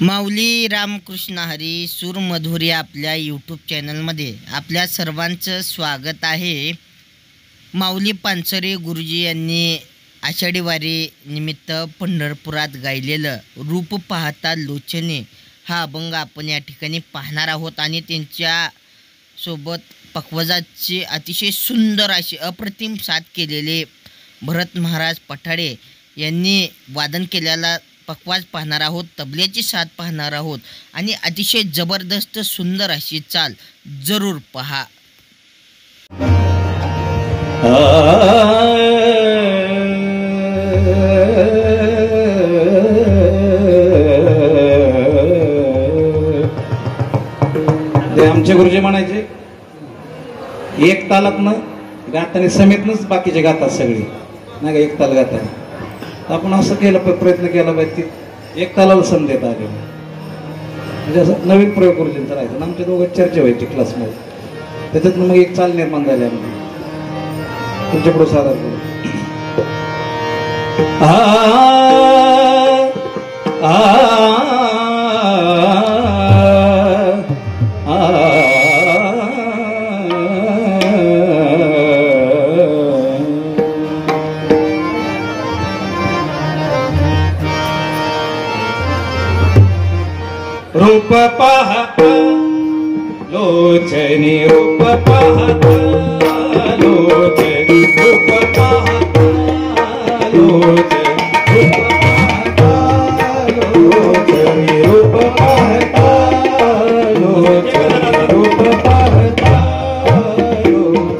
माऊली रामकृष्ण हरी सूर मधुरी आपल्या यूट्यूब चॅनलमध्ये आपल्या सर्वांचं स्वागत आहे। माऊली पानसरे गुरुजी यांनी आषाढी वारी निमित्त पंढरपुरात गायलेलं रूप पाहता लोचने हा अभंग आपण या ठिकाणी पाहणार आहोत आणि त्यांच्या सोबत पखवाजाची अतिशय सुंदर अशी अप्रतिम साथ केलेले भरत महाराज पठाडे यांनी वादन केलेला पखवाज पाहणार आहोत, तबल्याची साथ पाहणार आहोत आणि अतिशय जबरदस्त सुंदर अशी चाल जरूर पहा। ते आमचे गुरुजी म्हणायचे एक तालातनं गाताने समेतनच बाकीचे गातात सगळी, नाही का एक ताल गातात। आपण असं केलं प्रयत्न केला पाहिजे की एक तालाला सम देता आले, म्हणजे असं नवीन प्रयोग गुरुजींचा राहायचा। आमच्या दोघं चर्चा व्हायची क्लासमध्ये, त्याच्यातून मग एक चाल निर्माण झाली आम्ही तुमच्याकडे सादर करू। रूप पाहता लोचनी रूप पाहता लोचनी रूप पाहता लोचनी रूप पाहता लोचनी रूप पाहता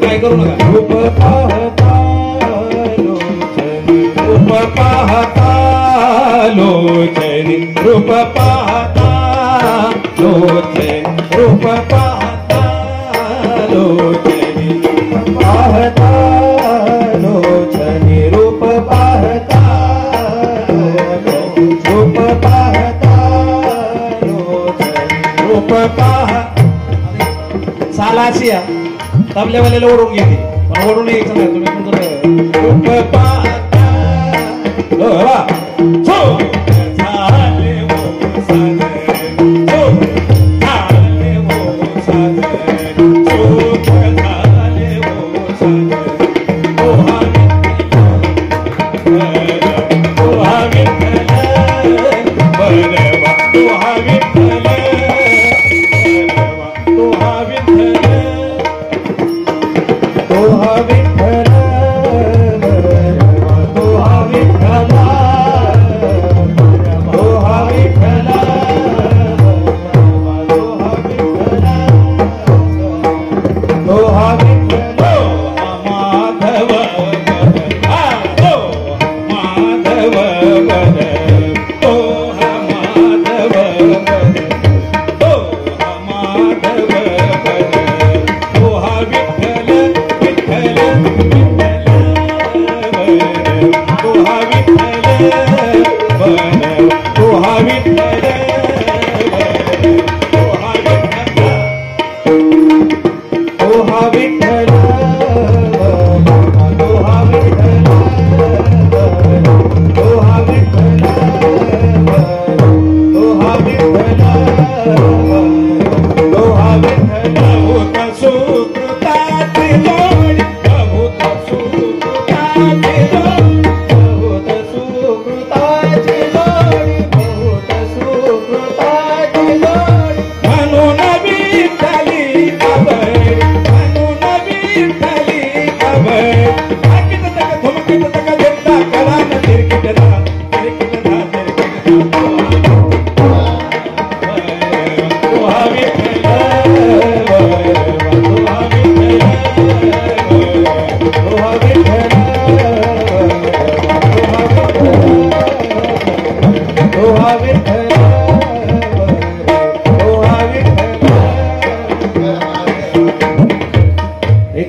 काय करू नका। रूप पाहता लोचनी रूप पाहता लोचनी रूप पाहता लोचनी रूप पाहता लोचनी पाहता लोचनी रूप पाहता रूप पाहता लोचनी रूप पाहता। सालाची तबल्यावाल्याला ओढून घेते पण ओढून यायचं नाही तुम्ही तुमचं रूप पाहता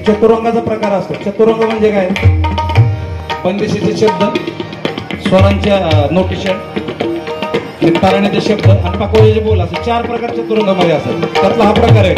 चतुरंगाचा प्रकार असतो। चतुरंग म्हणजे काय? बंदिशीचे शब्द, स्वरांच्या नोटेशन, तारण्याचे शब्द आणि पखवाजाचे बोल असे चार प्रकार चतुरंगामध्ये असतात। त्यातला हा प्रकार आहे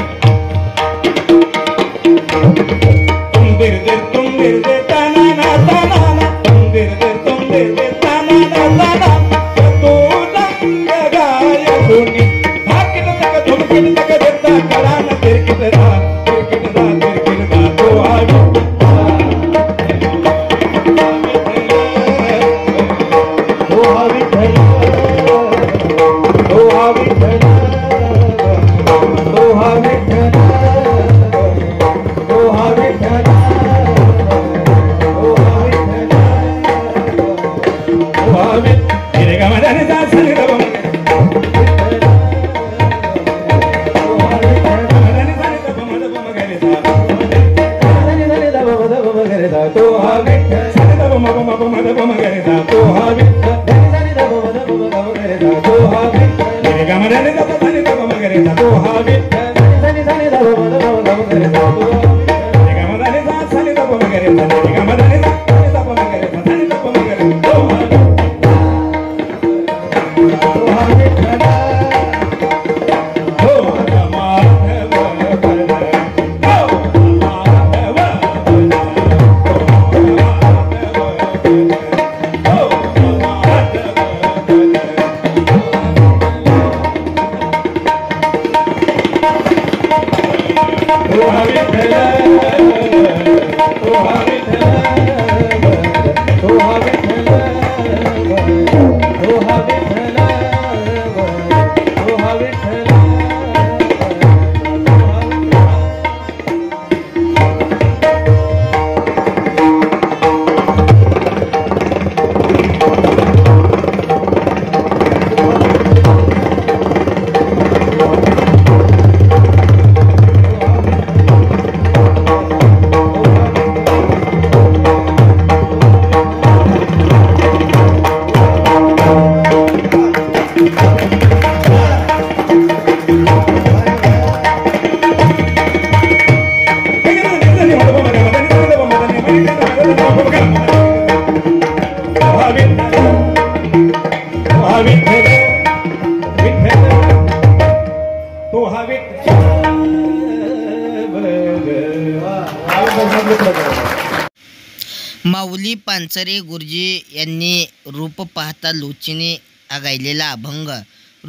माऊली पानसरे गुरुजी यांनी रूप पाहता लोचीने हा गायलेला अभंग,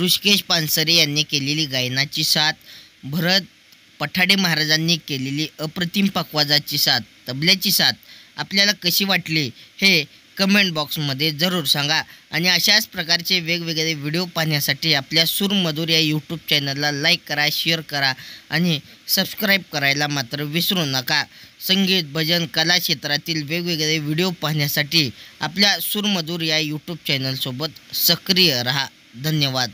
ऋषिकेश पानसरे यांनी केलेली गायनाची साथ, भरत पठाडे महाराजांनी केलेली अप्रतिम पखवाजाची साथ, तबल्याची साथ आपल्याला कशी वाटली हे कमेंट बॉक्समध्ये जरूर सांगा. आणि अशाच प्रकारचे वेगवेगळे व्हिडिओ पाहण्यासाठी आपल्या सूरमधुर या यूट्यूब चॅनलला लाईक करा, शेअर करा आणि सबस्क्राईब करायला मात्र विसरू नका. संगीत, भजन, कला क्षेत्रातील वेगवेगळे व्हिडिओ पाहण्यासाठी आपल्या सूरमधुर या यूट्यूब चॅनलसोबत सक्रिय रहा. धन्यवाद.